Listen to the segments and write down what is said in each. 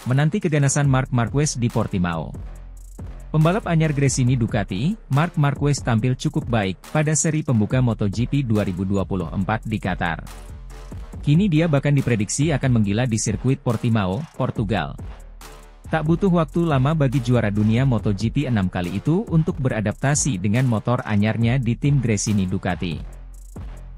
menanti keganasan Marc Marquez di Portimao. Pembalap anyar Gresini Ducati, Marc Marquez tampil cukup baik pada seri pembuka MotoGP 2024 di Qatar. Kini dia bahkan diprediksi akan menggila di sirkuit Portimao, Portugal. Tak butuh waktu lama bagi juara dunia MotoGP 6 kali itu untuk beradaptasi dengan motor anyarnya di tim Gresini Ducati.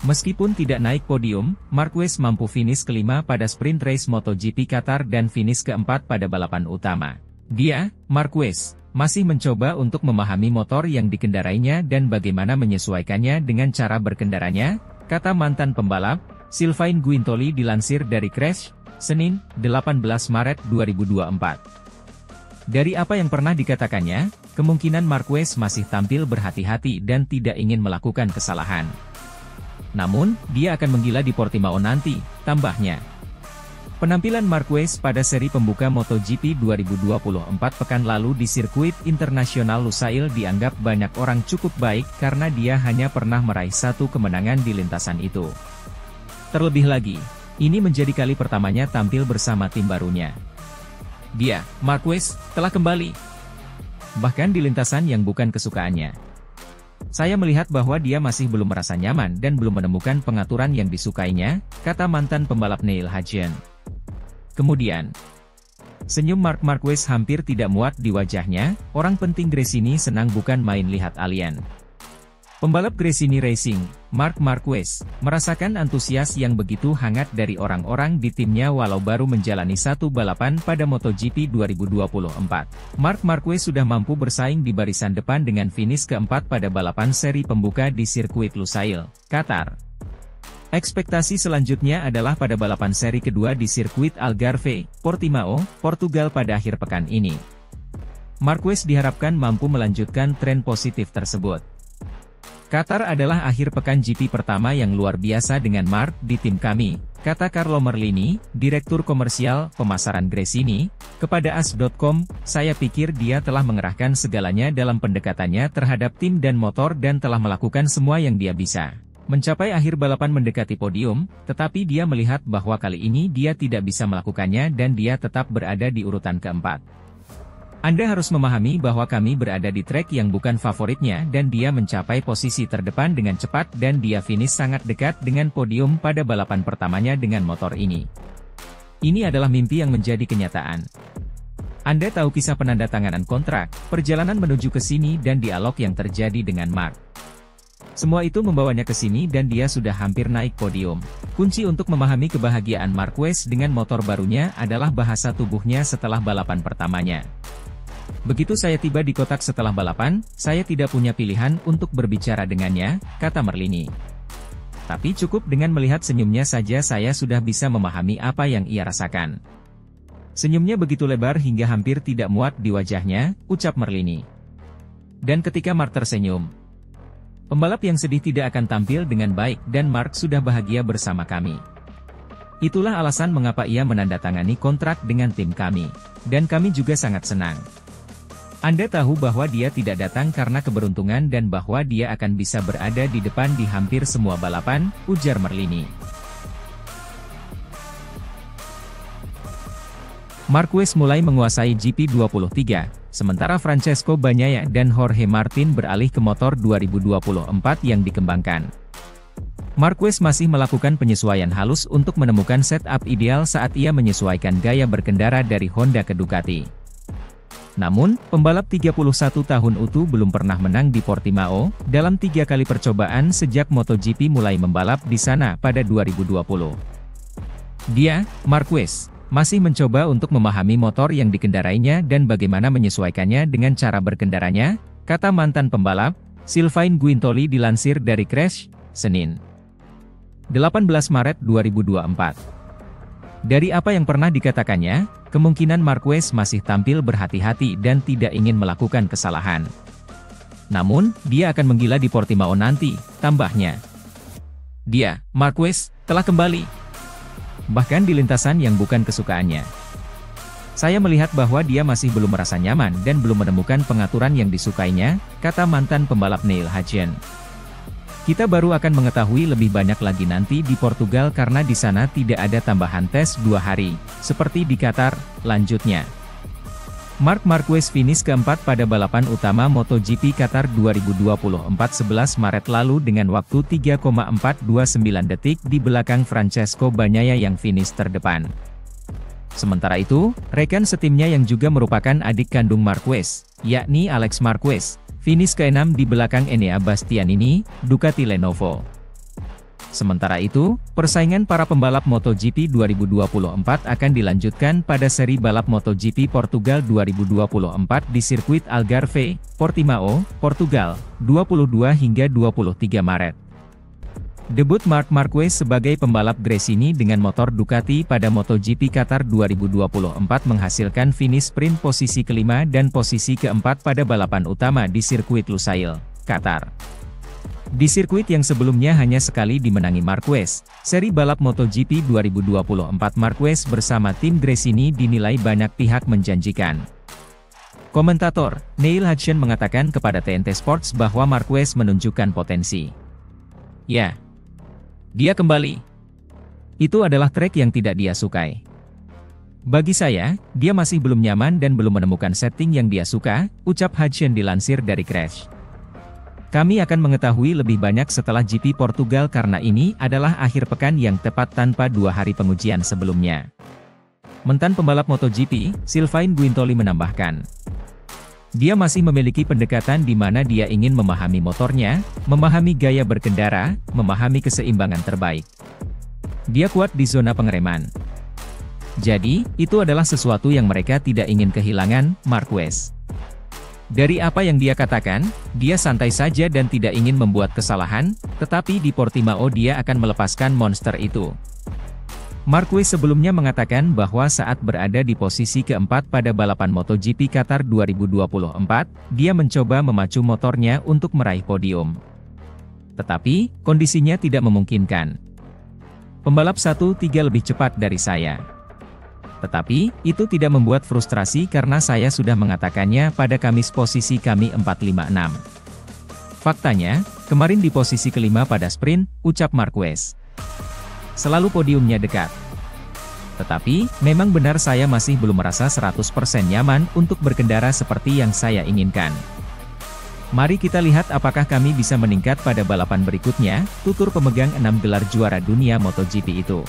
Meskipun tidak naik podium, Marquez mampu finish kelima pada sprint race MotoGP Qatar dan finish keempat pada balapan utama. Dia, Marquez, masih mencoba untuk memahami motor yang dikendarainya dan bagaimana menyesuaikannya dengan cara berkendaranya, kata mantan pembalap, Sylvain Guintoli dilansir dari Crash, Senin, 18 Maret 2024. Dari apa yang pernah dikatakannya, kemungkinan Marquez masih tampil berhati-hati dan tidak ingin melakukan kesalahan. Namun, dia akan menggila di Portimao nanti, tambahnya. Penampilan Marquez pada seri pembuka MotoGP 2024 pekan lalu di sirkuit internasional Lusail dianggap banyak orang cukup baik karena dia hanya pernah meraih satu kemenangan di lintasan itu. Terlebih lagi, ini menjadi kali pertamanya tampil bersama tim barunya. Dia, Marquez, telah kembali. Bahkan di lintasan yang bukan kesukaannya. Saya melihat bahwa dia masih belum merasa nyaman dan belum menemukan pengaturan yang disukainya, kata mantan pembalap Neil Hadjian. Kemudian, senyum Marc Marquez hampir tidak muat di wajahnya, orang penting Gresini senang bukan main lihat alien. Pembalap Gresini Racing, Marc Marquez, merasakan antusias yang begitu hangat dari orang-orang di timnya walau baru menjalani satu balapan pada MotoGP 2024. Marc Marquez sudah mampu bersaing di barisan depan dengan finish keempat pada balapan seri pembuka di sirkuit Lusail, Qatar. Ekspektasi selanjutnya adalah pada balapan seri kedua di sirkuit Algarve, Portimao, Portugal pada akhir pekan ini. Marquez diharapkan mampu melanjutkan tren positif tersebut. Qatar adalah akhir pekan GP pertama yang luar biasa dengan Marc di tim kami, kata Carlo Merlini, Direktur Komersial Pemasaran Gresini, kepada AS.com, saya pikir dia telah mengerahkan segalanya dalam pendekatannya terhadap tim dan motor dan telah melakukan semua yang dia bisa. Mencapai akhir balapan mendekati podium, tetapi dia melihat bahwa kali ini dia tidak bisa melakukannya dan dia tetap berada di urutan keempat. Anda harus memahami bahwa kami berada di trek yang bukan favoritnya dan dia mencapai posisi terdepan dengan cepat dan dia finish sangat dekat dengan podium pada balapan pertamanya dengan motor ini. Ini adalah mimpi yang menjadi kenyataan. Anda tahu kisah penandatanganan kontrak, perjalanan menuju ke sini dan dialog yang terjadi dengan Marc. Semua itu membawanya ke sini dan dia sudah hampir naik podium. Kunci untuk memahami kebahagiaan Marquez dengan motor barunya adalah bahasa tubuhnya setelah balapan pertamanya. Begitu saya tiba di kotak setelah balapan, saya tidak punya pilihan untuk berbicara dengannya, kata Merlini. Tapi cukup dengan melihat senyumnya saja saya sudah bisa memahami apa yang ia rasakan. Senyumnya begitu lebar hingga hampir tidak muat di wajahnya, ucap Merlini. Dan ketika Marc tersenyum, pembalap yang sedih tidak akan tampil dengan baik dan Marc sudah bahagia bersama kami. Itulah alasan mengapa ia menandatangani kontrak dengan tim kami. Dan kami juga sangat senang. Anda tahu bahwa dia tidak datang karena keberuntungan dan bahwa dia akan bisa berada di depan di hampir semua balapan, ujar Merlini. Marquez mulai menguasai GP23, sementara Francesco Bagnaia dan Jorge Martin beralih ke motor 2024 yang dikembangkan. Marquez masih melakukan penyesuaian halus untuk menemukan setup ideal saat ia menyesuaikan gaya berkendara dari Honda ke Ducati. Namun, pembalap 31 tahun itu belum pernah menang di Portimao, dalam 3 kali percobaan sejak MotoGP mulai membalap di sana pada 2020. Dia, Marquez, masih mencoba untuk memahami motor yang dikendarainya dan bagaimana menyesuaikannya dengan cara berkendaranya, kata mantan pembalap, Sylvain Guintoli dilansir dari Crash, Senin, 18 Maret 2024. Dari apa yang pernah dikatakannya, kemungkinan Marquez masih tampil berhati-hati dan tidak ingin melakukan kesalahan. Namun, dia akan menggila di Portimao nanti, tambahnya. Dia, Marquez, telah kembali. Bahkan di lintasan yang bukan kesukaannya. Saya melihat bahwa dia masih belum merasa nyaman dan belum menemukan pengaturan yang disukainya, kata mantan pembalap Neil Hadjian. Kita baru akan mengetahui lebih banyak lagi nanti di Portugal karena di sana tidak ada tambahan tes 2 hari, seperti di Qatar. Lanjutnya, Marc Marquez finish keempat pada balapan utama MotoGP Qatar 2024 11 Maret lalu dengan waktu 3,429 detik di belakang Francesco Bagnaia yang finish terdepan. Sementara itu, rekan setimnya yang juga merupakan adik kandung Marquez, yakni Alex Marquez, finish ke-6 di belakang Enea Bastianini, Ducati Lenovo. Sementara itu, persaingan para pembalap MotoGP 2024 akan dilanjutkan pada seri balap MotoGP Portugal 2024 di sirkuit Algarve, Portimao, Portugal, 22 hingga 23 Maret. Debut Marc Marquez sebagai pembalap Gresini dengan motor Ducati pada MotoGP Qatar 2024 menghasilkan finish sprint posisi kelima dan posisi keempat pada balapan utama di sirkuit Lusail, Qatar. Di sirkuit yang sebelumnya hanya sekali dimenangi Marquez, seri balap MotoGP 2024 Marquez bersama tim Gresini dinilai banyak pihak menjanjikan. Komentator, Neil Hudson mengatakan kepada TNT Sports bahwa Marquez menunjukkan potensi. Ya, dia kembali. Itu adalah trek yang tidak dia sukai. Bagi saya, dia masih belum nyaman dan belum menemukan setting yang dia suka, ucap Hudson dilansir dari Crash. Kami akan mengetahui lebih banyak setelah GP Portugal karena ini adalah akhir pekan yang tepat tanpa 2 hari pengujian sebelumnya. Mantan pembalap MotoGP, Sylvain Guintoli menambahkan, dia masih memiliki pendekatan di mana dia ingin memahami motornya, memahami gaya berkendara, memahami keseimbangan terbaik. Dia kuat di zona pengereman. Jadi, itu adalah sesuatu yang mereka tidak ingin kehilangan, Marquez. Dari apa yang dia katakan, dia santai saja dan tidak ingin membuat kesalahan, tetapi di Portimao dia akan melepaskan monster itu. Marquez sebelumnya mengatakan bahwa saat berada di posisi keempat pada balapan MotoGP Qatar 2024, dia mencoba memacu motornya untuk meraih podium. Tetapi, kondisinya tidak memungkinkan. Pembalap 1-3 lebih cepat dari saya. Tetapi, itu tidak membuat frustrasi karena saya sudah mengatakannya pada Kamis posisi kami 4-5-6. Faktanya, kemarin di posisi kelima pada sprint, ucap Marquez. Selalu podiumnya dekat. Tetapi, memang benar saya masih belum merasa 100% nyaman untuk berkendara seperti yang saya inginkan. Mari kita lihat apakah kami bisa meningkat pada balapan berikutnya, tutur pemegang 6 gelar juara dunia MotoGP itu.